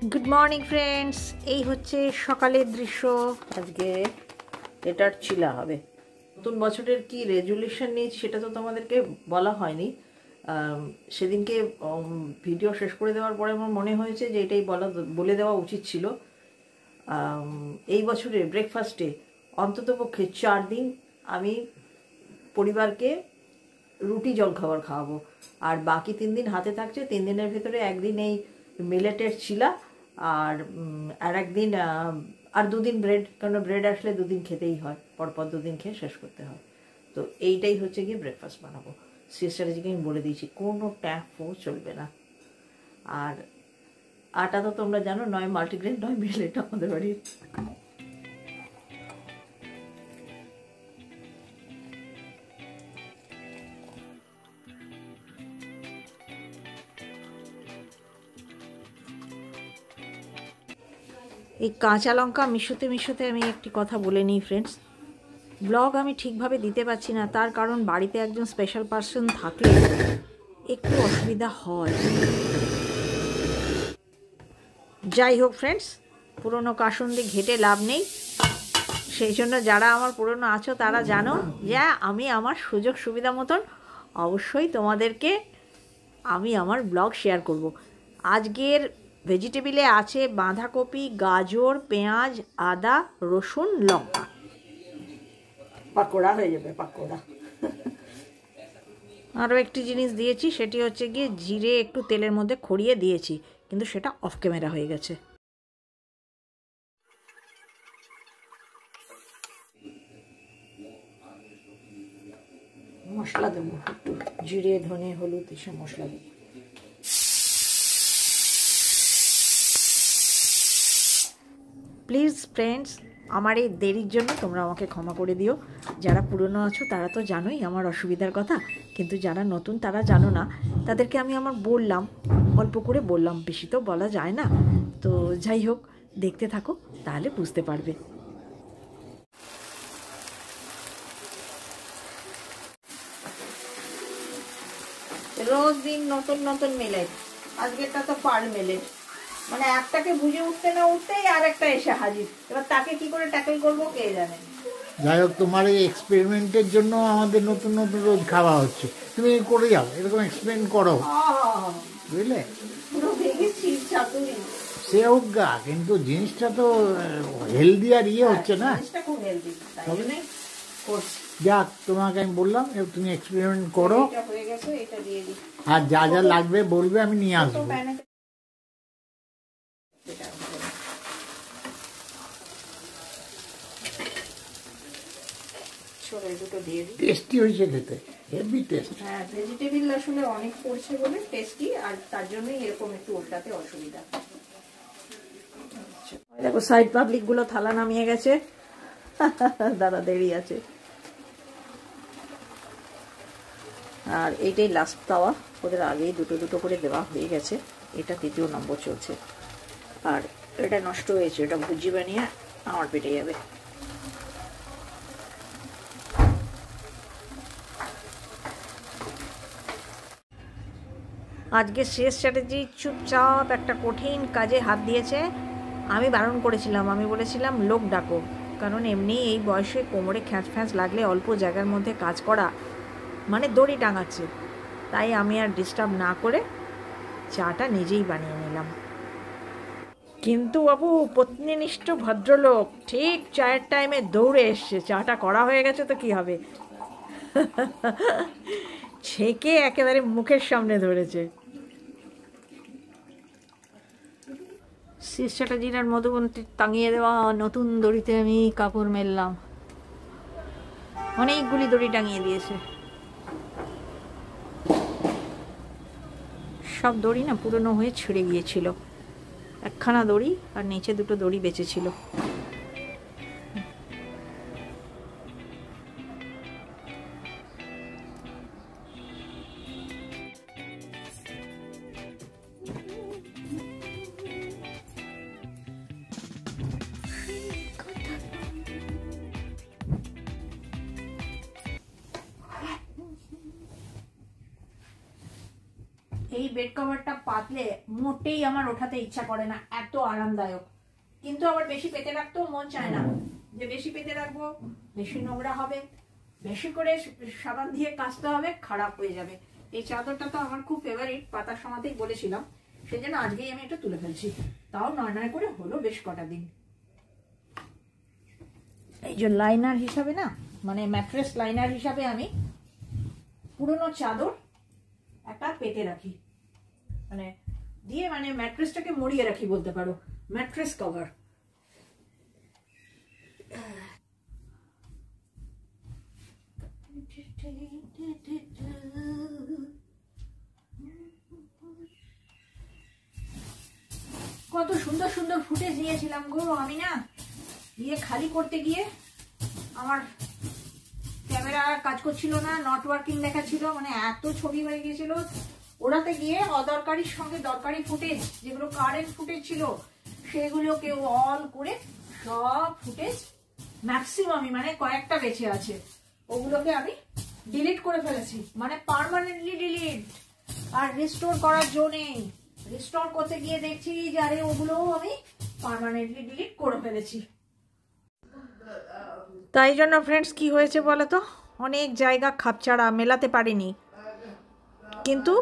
Good morning friends, এই হচ্ছে সকালের দৃশ্য। আজকে এটার চিলা হবে। নতুন বছরের কি রেজুলেশন নিয়েছি সেটা তো তোমাদেরকে বলা হয়নি। সেদিনকে ভিডিও শেষ করে দেওয়ার পরে আমার মনে হয়েছে যে এটাই বলে দেওয়া উচিত ছিল। এই বছরের ব্রেকফাস্টে অন্ততপক্ষে 4 দিন আমি পরিবারকে রুটি জলখাবার খাওয়াবো, আর বাকি 3 দিন হাতে থাকছে। 3 দিনের ভেতরে একদিন এই মিলেটের চিলা, আর একদিন আর 2 দিন ব্রেড, কারণ ব্রেড আসলে 2 দিন খেতেই হয়, পরপর 2 দিন খেয়ে শেষ করতে হয়। তো এইটাই হচ্ছে গিয়ে ব্রেকফাস্ট বানাবো। সিস্টারজিকে আমি বলে দিয়েছি কোনো ট্যাপও চলবে না। আর আটা তো তোমরা জানো, নয় মাল্টিগ্রেন নয় মিলেট আমাদের বাড়ির। এই কাঁচা লঙ্কা মিশোতে আমি একটি কথা বলে নিই ফ্রেন্ডস। ব্লগ আমি ঠিকভাবে দিতে পারছি না, তার কারণ বাড়িতে একজন স্পেশাল পার্সন থাকলে একটু অসুবিধা হয়। যাই হোক ফ্রেন্ডস, পুরনো কাসুন্দি ঘেটে লাভ নেই। সেই জন্য যারা আমার পুরনো আছো তারা জানো যে আমি আমার সুযোগ সুবিধা মতন অবশ্যই তোমাদেরকে আমি আমার ব্লগ শেয়ার করব। আজকের ভেজিটেবিলে আছে বাঁধাকপি, গাজর, পেঁয়াজ, আদা, রসুন, লঙ্কা। পাকোড়া হয়ে যাবে, পাকোড়া। আরও একটি জিনিস দিয়েছি, সেটি হচ্ছে গিয়ে জিরে একটু তেলের মধ্যে খড়িয়ে দিয়েছি, কিন্তু সেটা অফ ক্যামেরা হয়ে গেছে। মশলা দেবো একটু, জিরে, ধনে, হলুদ এসব মশলা দেবো। প্লিজ ফ্রেন্ডস, আমার এই দেরির জন্য তোমরা আমাকে ক্ষমা করে দিও। যারা পুরনো আছো তারা তো জানোই আমার অসুবিধার কথা, কিন্তু যারা নতুন তারা জানো না। তাদেরকে আমি আমার বললাম, অল্প করে বললাম, বেশি তো বলা যায় না। তো যাই হোক, দেখতে থাকো তাহলে বুঝতে পারবে। রোজ দিন নতুন নতুন মিলেট, আজকেরটা তো পার মিলেট, মানে একটাকে বুঝে উঠতে না উঠতেই আর একটা এসে হাজির। এবার তাকে কি করে ট্যাকেল করবো কে জানে। যাই হোক, তোমার এই এক্সপেরিমেন্টের জন্য আমাদের নতুন নতুন রোজ খাওয়া হচ্ছে। তুমি করে যাও, এরকম এক্সপেরিমেন্ট করো, বুঝলে? পুরো ভেঙেছি চাতুরি। সে হোক গা, কিন্তু জিনিসটা তো হেলদি আর হচ্ছে না। খুব হেলদি, যাক, তোমাকে আমি বললাম তুমি এক্সপেরিমেন্ট করো, হয়ে গেছে, এটা দিয়ে দিই। আর যা যা লাগবে বলবে, আমি নিয়ে আসবো। টেস্টি হয়েছে খেতে, হেভি টেস্ট। হ্যাঁ, ভেজিটেবিল আসলে অনেক পড়ছে বলে টেস্টি, আর তার জন্যই এরকম একটু ওটাতে অসুবিধা। দেখো সাইড পাবলিক গুলো থালা নামিয়ে গেছে, দাদা দেরি আছে। আর এইটাই লাস্ট তাওয়া, ওদের আগেই দুটো দুটো করে দেওয়া হয়ে গেছে, এটা 3য় নম্বর চলছে। আর এটা নষ্ট হয়েছে, এটা ভুজি বানিয়ে আমার পেটে যাবে। আজকে শেষ চ্যাটার্জি চুপচাপ একটা কঠিন কাজে হাত দিয়েছে। আমি বারণ করেছিলাম, আমি বলেছিলাম লোক ডাকো, কারণ এমনি এই বয়সে কোমরে খ্যাঁচ ফ্যাঁচ লাগলে অল্প জায়গার মধ্যে কাজ করা মানে দড়ি টাঙাচ্ছে। তাই আমি আর ডিস্টার্ব না করে চাটা নিজেই বানিয়ে নিলাম। কিন্তু বাবু পত্নীনিষ্ঠ ভদ্রলোক ঠিক চায়ের টাইমে দৌড়ে এসছে। চাটা করা হয়ে গেছে তো কি হবে, ছেঁকে একেবারে মুখের সামনে ধরেছে। শেষ চ্যাটার্জির আর মধুবন্তী টাঙিয়ে দেওয়া নতুন দড়িতে আমি কাপড় মেললাম। অনেকগুলি দড়ি টাঙিয়ে দিয়েছে, সব দড়ি না পুরনো হয়ে ছিঁড়ে গিয়েছিল। একখানা দড়ি আর নিচে দুটো দড়ি বেঁচেছিল। এই বেড কভারটা পাতলে মোটেই আমার ওঠাতে ইচ্ছা করে না, এত আরামদায়ক। কিন্তু আবার বেশি পেতে রাখতেও মন চায় না, যে বেশি পেতে রাখবো বেশি নোংরা হবে, বেশি করে সাবান দিয়ে কাচতে হবে, খারাপ হয়ে যাবে। এই চাদরটা তো আমার খুব ফেভারিট, পাতার সময়তেই বলেছিলাম, সেই জন্য আজকেই আমি এটা তুলে ফেলছি। তাও নয় করে হলো বেশ কটা দিন। এই যে লাইনার হিসাবে না, মানে ম্যাট্রেস লাইনার হিসাবে আমি পুরনো চাদর একটা পেতে রাখি, মানে দিয়ে, মানে ম্যাট্রেসটাকে মরিয়ে রাখি বলতে পারো, ম্যাট্রেস কভার। কত সুন্দর সুন্দর ফুটেজ নিয়েছিলাম গো আমি না, দিয়ে খালি করতে গিয়ে আমার ক্যামেরা কাজ করছিল না, নট ওয়ার্কিং দেখাচ্ছিল, মানে এত ছবি হয়ে গেছিল। ওরাতে গিয়ে অদরকারির সঙ্গে দরকারি ফুটেজ, যেগুলো কারেন্ট ফুটেজ ছিল, সেগুলোকে অল করে সব ফুটেজ ম্যাক্সিমামই, মানে কয়েকটা বেঁচে আছে, ওগুলোকে আমি ডিলিট করে ফেলেছি, মানে পার্মানেন্টলি ডিলিট। আর রিস্টোর করার জো নেই। রিস্টোর করতে গিয়ে দেখছি যে আরে ওগুলোও আমি পার্মানেন্টলি ডিলিট করে ফেলেছি। তাই জন্য ফ্রেন্ডস কি হয়েছে বলো তো, অনেক জায়গা খাপছাড়া মেলাতে পারিনি, কিন্তু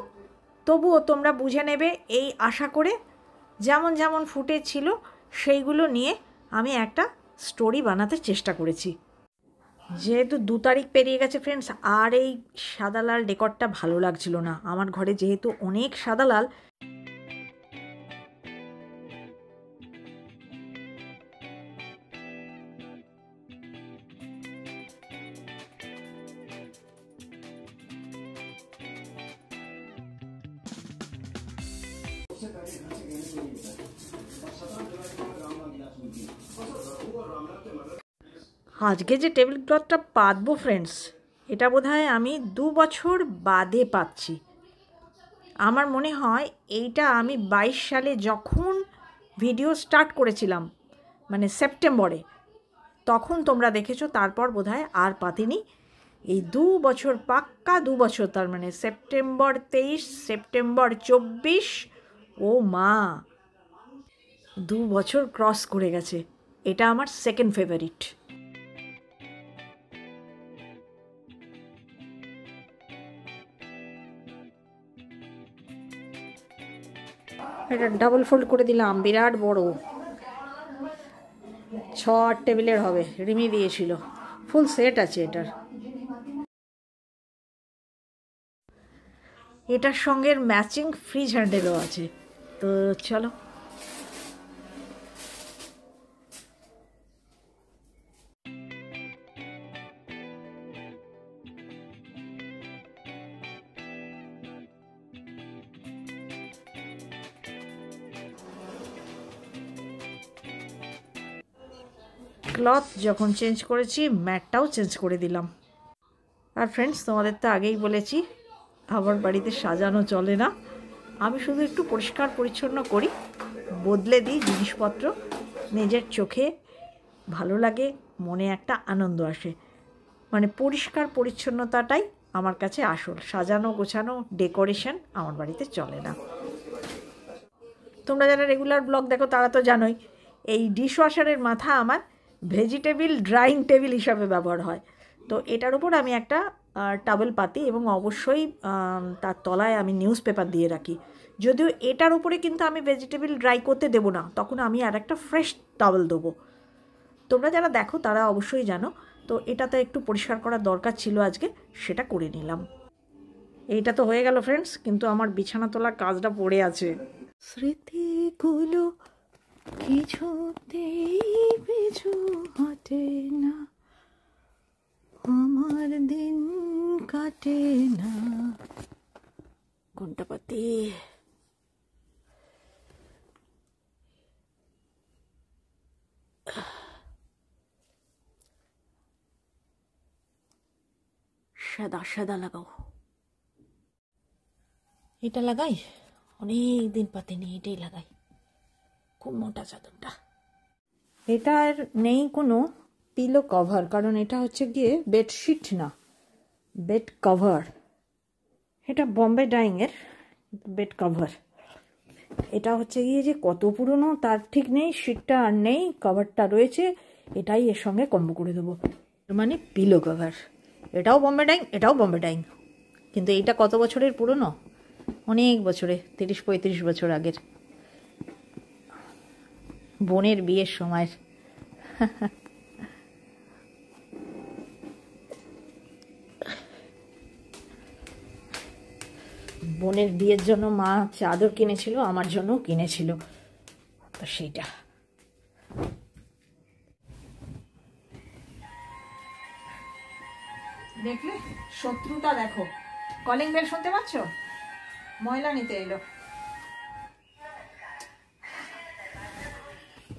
তবুও তোমরা বুঝে নেবে এই আশা করে, যেমন যেমন ফুটেজ ছিল সেইগুলো নিয়ে আমি একটা স্টোরি বানাতে চেষ্টা করেছি। যেহেতু 2 তারিখ পেরিয়ে গেছে ফ্রেন্ডস, আর এই সাদা লাল ডেকরটা ভালো লাগছিল না আমার ঘরে, যেহেতু অনেক সাদা লাল। আজকে যে টেবিল ক্লথটা পাতবো ফ্রেন্ডস, এটা বোধহয় আমি 2 বছর বাদে পাচ্ছি। আমার মনে হয় এইটা আমি 22 সালে যখন ভিডিও স্টার্ট করেছিলাম, মানে সেপ্টেম্বরে, তখন তোমরা দেখেছো, তারপর বোধহয় আর পাতিনি। এই 2 বছর, পাক্কা 2 বছর, তার মানে সেপ্টেম্বর 23, সেপ্টেম্বর 24, ও মা, 2 বছর ক্রস করে গেছে। এটা আমার সেকেন্ড ফেভারিট। এটা ডাবল ফোল্ড করে দিলাম, বিরাট বড়, 6-8 টেবিলের হবে, রিমি দিয়েছিল, ফুল সেট আছে এটার। এটার সঙ্গে ম্যাচিং ফ্রিজ হ্যান্ডেলও আছে। তো চলো, ক্লথ যখন চেঞ্জ করেছি, ম্যাটটাও চেঞ্জ করে দিলাম। আর ফ্রেন্ডস, তোমাদের তো আগেই বলেছি আমার বাড়িতে সাজানো চলে না, আমি শুধু একটু পরিষ্কার পরিচ্ছন্ন করি, বদলে দিই জিনিসপত্র, নিজের চোখে ভালো লাগে, মনে একটা আনন্দ আসে। মানে পরিষ্কার পরিচ্ছন্নতাটাই আমার কাছে আসল, সাজানো গোছানো ডেকোরেশন আমার বাড়িতে চলে না। তোমরা যারা রেগুলার ব্লগ দেখো তারা তো জানোই, এই ডিশওয়াশারের মাথা আমার ভেজিটেবিল ড্রাইং টেবিল হিসাবে ব্যবহার হয়। তো এটার উপর আমি একটা টাওয়েল পাতি, এবং অবশ্যই তার তলায় আমি নিউজ পেপার দিয়ে রাখি। যদিও এটার উপরে কিন্তু আমি ভেজিটেবিল ড্রাই করতে দেবো না, তখন আমি আর একটা ফ্রেশ টাওয়েল দেবো। তোমরা যারা দেখো তারা অবশ্যই জানো। তো এটাতে একটু পরিষ্কার করার দরকার ছিল আজকে, সেটা করে নিলাম। এইটা তো হয়ে গেল ফ্রেন্ডস, কিন্তু আমার বিছানা তোলার কাজটা পড়ে আছে। স্মৃতিগুলো কিছুতেই পিছু হটে না, আমার দিন কাটে না। ঘণ্টাপাতি সাদা সাদা লাগাও, এটা লাগাই, অনেক দিন পাতিনি, এটাই লাগাই, খুব মোটা চাদরটা। এটার নেই কোনো পিলো কভার, কারণ এটা হচ্ছে গিয়ে বেডশিট না, বেড কভার। এটা বোম্বে ডাইংয়ের, বেড কভার। এটা হচ্ছে গিয়ে যে কত পুরনো তার ঠিক নেই, শীটটা আর নেই, কভারটা রয়েছে, এটাই এর সঙ্গে কম্বো করে দেবো। মানে পিলো কভার, এটাও বোম্বে ডাইং, এটাও বোম্বে ডাইং, কিন্তু এইটা কত বছরের পুরনো, অনেক বছরে, 30-35 বছর আগের, বোনের বিয়ের সময়। বোনের বিয়ের জন্য মা চাদর কিনেছিল, আমার জন্যও কিনেছিল, তো সেইটা। দেখলে শত্রুতা দেখো, কলিং বেল শুনতে পাচ্ছ? ময়লা নিতে এলো।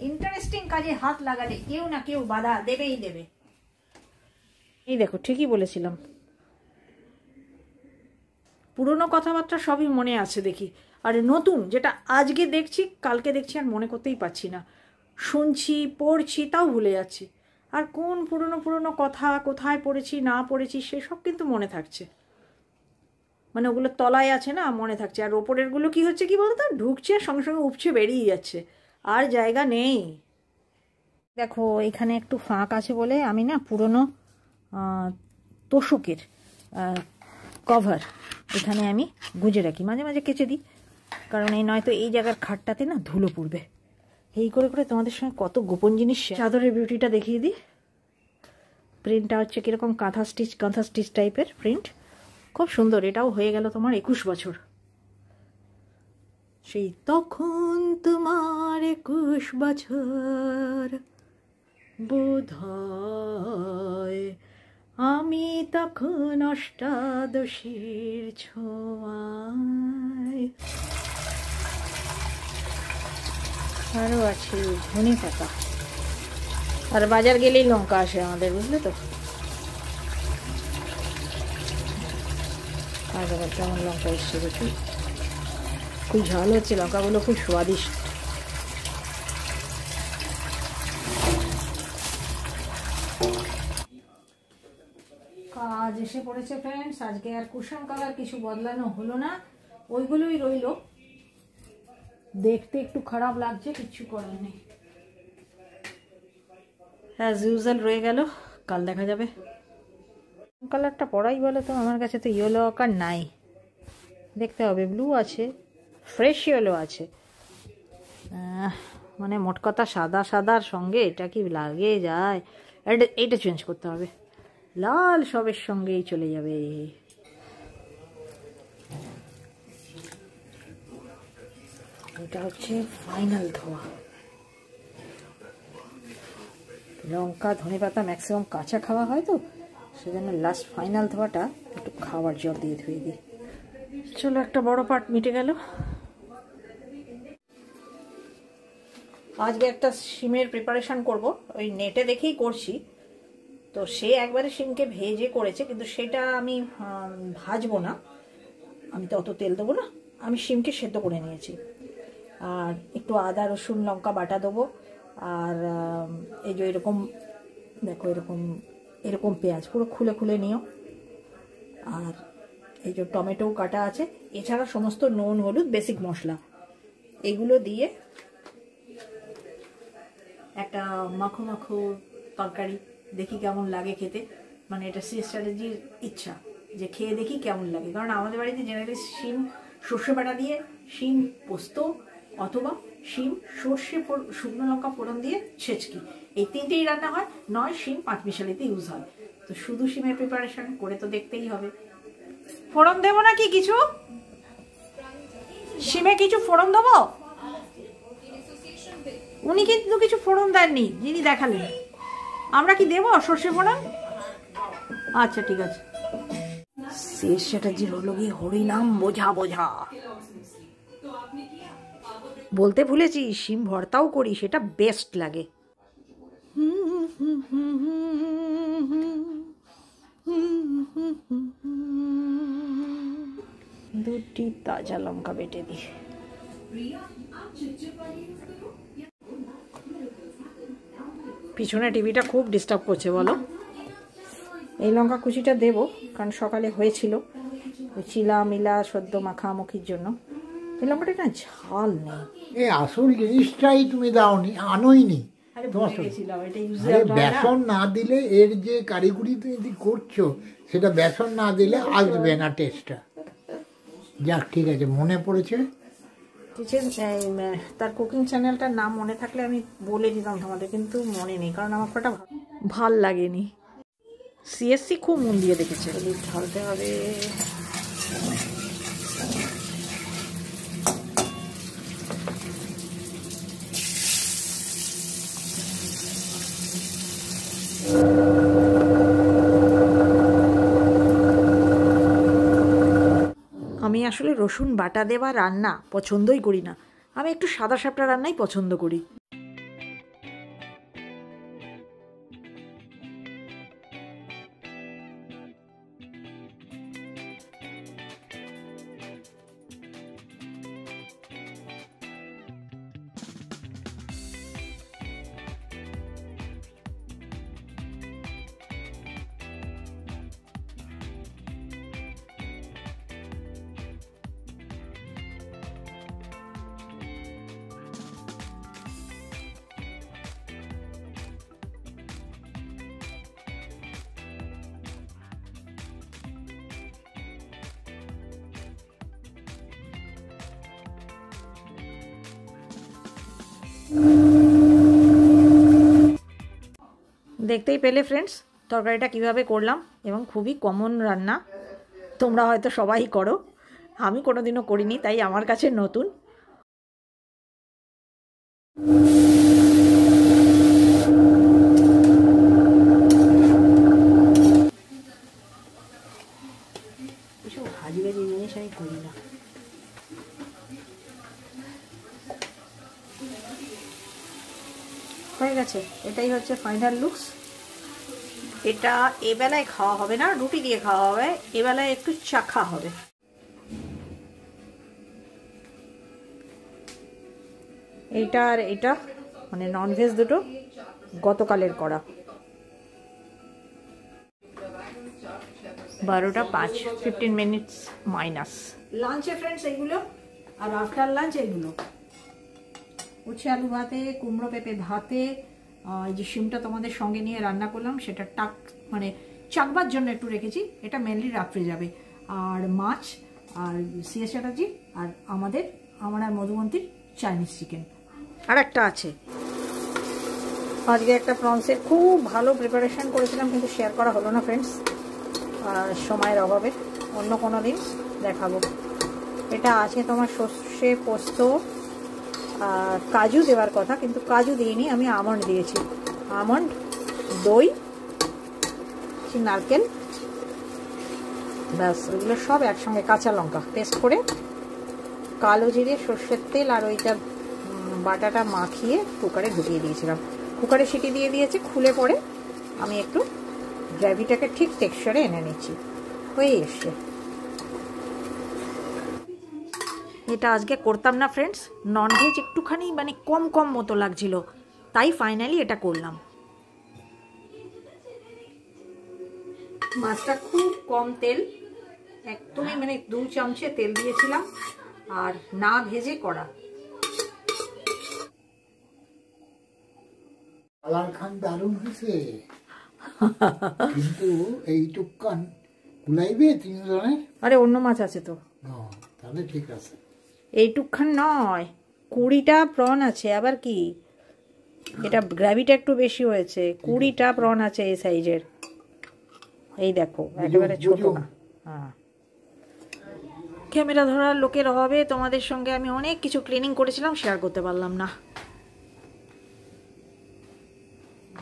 ইন্টারেস্টিং কাজে হাত লাগালে কেউ না কেউ বাধা দেবেই দেবে। এই দেখো, ঠিকই বলেছিলাম, পুরনো কথাবার্তা সবই মনে আছে দেখি, আর নতুন যেটা আজকে দেখছি কালকে দেখছি আর মনে করতেই পারছি না, শুনছি পড়ছি তাও ভুলে যাচ্ছি। আর কোন পুরনো পুরনো কথা কোথায় পড়েছি না পড়েছি সেসব কিন্তু মনে থাকছে, মানে ওগুলো তলায় আছে না, মনে থাকছে। আর ওপরেরগুলো কি হচ্ছে কি বলতো, ঢুকছে সঙ্গে সঙ্গে উপচে বেরিয়ে যাচ্ছে, আর জায়গা নেই। দেখো এখানে একটু ফাঁক আছে বলে আমি না পুরনো তোষকের কভার এখানে আমি গুঁজে রাখি, মাঝে মাঝে কেচে দিই, কারণ এই নয়তো এই জায়গার খাটটাতে না ধুলো পড়বে। এই করে করে তোমাদের সঙ্গে কত গোপন জিনিস। চাদরের বিউটিটা দেখিয়ে দিই। প্রিন্টটা হচ্ছে কীরকম কাঁথা স্টিচ টাইপের প্রিন্ট, খুব সুন্দর। এটাও হয়ে গেল তোমার 21 বছর। সেই তখন তোমার 21 বছর বোধহয়, আমি তখন অষ্টাদশীর ছোঁয়ায়। আরও আছে ধনে পাতা, আর বাজার গেলেই লঙ্কা আসে আমাদের, বুঝলে তো। আর আবার কেমন লঙ্কা এসছে দেখি, খুব ঝাল হচ্ছে লঙ্কাগুলো, খুব স্বাদিষ্ট। কাজ এসে পড়েছে ফ্রেন্ডস, আজকে আর কুশন কালার কিছু বদলানো হলো না, ওইগুলোই রইলো। দেখতে একটু খারাপ লাগছে, কিচ্ছু করার নেই, অ্যাজ ইউজুয়াল রয়ে গেল, কাল দেখা যাবে। কালারটা পরাই বলে তো, আমার কাছে তো ইয়েলো আকার নাই, দেখতে হবে। ব্লু আছে, ফ্রেশ ইয়েলো আছে, মানে মোট কথা সাদা সাদার সঙ্গে এটা কি লাগে যায়, এইটা চেঞ্জ করতে হবে, লাল সবের সঙ্গেই চলে যাবে। এটা হচ্ছে ফাইনাল ধোয়া। লঙ্কা ধনে পাতা ম্যাক্সিমাম কাঁচা খাওয়া হয় তো, সেজন্য লাস্ট ফাইনাল ধোয়াটা একটু খাবার জল দিয়ে ধুয়ে দিই। চলো, একটা বড় পার্ট মিটে গেল। আজকে একটা শিমের প্রিপারেশন করব, ওই নেটে দেখেই করছি। তো সে একবারে শিমকে ভেজে করেছে, কিন্তু সেটা আমি ভাজবো না, আমি তো অত তেল দেবো না, আমি শিমকে সেদ্ধ করে নিয়েছি। আর একটু আদা রসুন লঙ্কা বাটা দেবো, আর এই যে এরকম দেখো, এরকম এরকম পেঁয়াজ পুরো খুলে খুলে নিও, আর এই যে টমেটো কাটা আছে, এছাড়া সমস্ত নুন হলুদ বেসিক মশলা এগুলো দিয়ে একটা মাখো মাখো তরকারি দেখি কেমন লাগে খেতে। মানে এটা সিস্টারের ইচ্ছা যে খেয়ে দেখি কেমন লাগে, কারণ আমাদের বাড়িতে জেনারেলি শিম সর্ষে বাটা দিয়ে, শিম পোস্ত, অথবা শিম সর্ষে শুকনো লঙ্কা ফোড়ন দিয়ে ছেঁচকি, এই তিনটেই রান্না হয়, নয় শিম পাঁচমিশালিতে ইউজ হয়। তো শুধু শিমের প্রিপারেশন করে তো দেখতেই হবে। ফোড়ন দেবো নাকি কিছু, শিমে কিছু ফোড়ন দেবো? উনি কিন্তু কিছু ফোড়ন দেননি, যিনি দেখালেন। আমরা কি দেবো সর্ষে ফোড়ন? আচ্ছা ঠিক আছে। শেষ চ্যাটার্জির হলো গিয়ে হরিনাম বোঝা বোঝা। বলতে ভুলেছি, শিম ভর্তাও করি, সেটা বেস্ট লাগে। দুটি তাজা লঙ্কা বেটে দিই। পিছনে টিভিটা খুব ডিস্টার্ব করছে বলো। এই লঙ্কা কুচিটা দেবো, কারণ সকালে হয়েছিল, ওই চিলা মিলা সদ্য মাখামাখির জন্য। এই লঙ্কাটা না ঝাল নেই। এই আসল জিনিসটাই তুমি দাওনি, আনোইনি। বেসন না দিলে এর যে কারিগরি তুমি করছো সেটা বেসন না দিলে আসবে না টেস্টটা। যাক ঠিক আছে, মনে পড়েছে। তার কুকিং চ্যানেলটার নাম মনে থাকলে আমি বলে দিতাম তোমাদের, কিন্তু মনে নেই কারণ আমার ওটা ভাল লাগেনি। সিএসসি খুব মন দিয়ে দেখেছে। ঢালতে হবে। আমি আসলে রসুন বাটা দেওয়া রান্না পছন্দই করি না, আমি একটু সাদা সাপটা রান্নাই পছন্দ করি। দেখতেই পেলে ফ্রেন্ডস তরকারিটা কিভাবে করলাম, এবং খুবই কমন রান্না, তোমরা হয়তো সবাই করো, আমি কোনোদিনও করিনি তাই আমার কাছে নতুন। এসব ভাজি ভাজি জিনিস আমি করি না। হয়ে গেছে, এটাই হচ্ছে ফাইনাল লুকস। এটা এবেলায় খাওয়া হবে না, রুটি দিয়ে খাওয়া হবে, এবেলায় একটু চাখা হবে। এইটা আর এটা মানে ননভেজ দুটো গতকালের করা। 12:05, 15 মিনিটস মাইনাস। লাঞ্চে ফ্রেন্ডস এইগুলো, আর আফটার লাঞ্চ এইগুলো উচ্ছে আলু ভাতে, কুমড়ো পেঁপে ভাতে, এই যে শিমটা তোমাদের সঙ্গে নিয়ে রান্না করলাম সেটা মানে চাকবার জন্য একটু রেখেছি, এটা মেনলি রাত্রে যাবে। আর মাছ, আর সিএস চ্যাটার্জি, আর আমার আর মধুমন্তীর চাইনিজ চিকেন। আর একটা আছে, আজকে একটা প্রনসের খুব ভালো প্রিপারেশন করেছিলাম কিন্তু শেয়ার করা হলো না ফ্রেন্ডস, আর সময়ের অভাবে, অন্য কোনো দিন দেখাবো। এটা আছে তোমার সর্ষে পোস্ত, কাজু দেওয়ার কথা কিন্তু কাজু দিইনি, আমি আমন্ড দিয়েছি। আমন্ড, দই, নারকেল, ব্যাস ওইগুলো সব একসঙ্গে, কাঁচা লঙ্কা পেস্ট করে, কালো জিরে, সর্ষের তেল আর ওইটা বাটাটা মাখিয়ে কুকারে ঢুকিয়ে দিয়েছিলাম। কুকারে সিটি দিয়ে দিয়েছে, খুলে পরে আমি একটু গ্রেভিটাকে ঠিক টেক্সচারে এনে নিচ্ছি, হয়ে এসছে। এটা আজকে করতাম না ফ্রেন্ডস, ননভেজ একটুখানি মানে কম কম মতো লাগছিল, তাই ফাইনালি এটা করলাম। মাছটা খুব কম তেল, একদমই মানে 2 চামচে তেল দিয়েছিলাম, আর না ভেজে করা। কালার খান দারুণ হয়েছে, কিন্তু এইটুকান কুলাইবে 3 জনের? আরে অন্য মাছ আছে তো, তাহলে ঠিক আছে। এইটুকখান নয়, 20টা প্রন আছে, আবার কি এটা গ্রেভিটা একটু বেশি হয়েছে, 20টা প্রন আছে এই সাইজের। এই দেখো একেবারে ছোট না। হ্যাঁ, ক্যামেরা ধরার লোকের অভাবে তোমাদের সঙ্গে আমি অনেক কিছু ক্লিনিং করেছিলাম, শেয়ার করতে পারলাম না।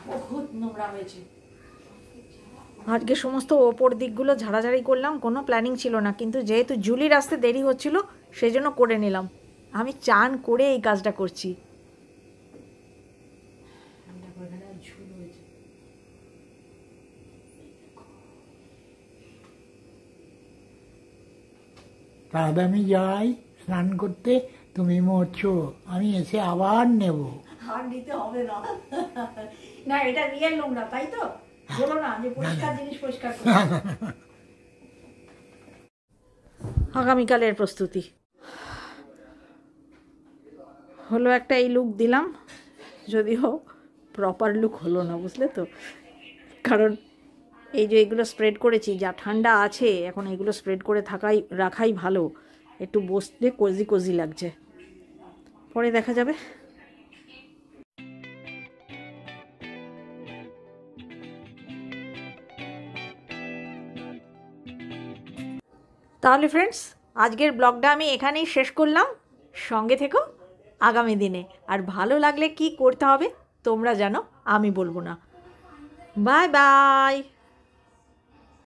বহুত নোংরা হয়েছে আজকে, সমস্ত ওপর দিকগুলো ঝাড়াঝাড়ি করলাম, কোনো প্ল্যানিং ছিল না, কিন্তু যেহেতু জুলির আসতে দেরি হচ্ছিল সেই জন্য করে নিলাম। আমি চান করে এই কাজটা করছি। তাহলে আমি যাই স্নান করতে, তুমি মরছো, আমি এসে আবার নেব। আর নিতে হবে না, না এটা রিয়েল নোংরা, তাই তো বলো না যে পরিষ্কার জিনিস পরিষ্কার করো। আগামীকালের প্রস্তুতি হলো। একটা এই লুক দিলাম, যদিও প্রপার লুক হলো না, বুঝলে তো, কারণ এই যে এগুলো স্প্রেড করেছি, যা ঠান্ডা আছে এখন এগুলো স্প্রেড করে রাখাই ভালো, একটু বসতে কোজি কোজি লাগছে, পরে দেখা যাবে। তাহলে ফ্রেন্ডস, আজকের ব্লগটা আমি এখানেই শেষ করলাম। সঙ্গে থেকো আগামী দিনে, আর ভালো লাগলে কি করতে হবে তোমরা জানো, আমি বলবো না। Bye bye.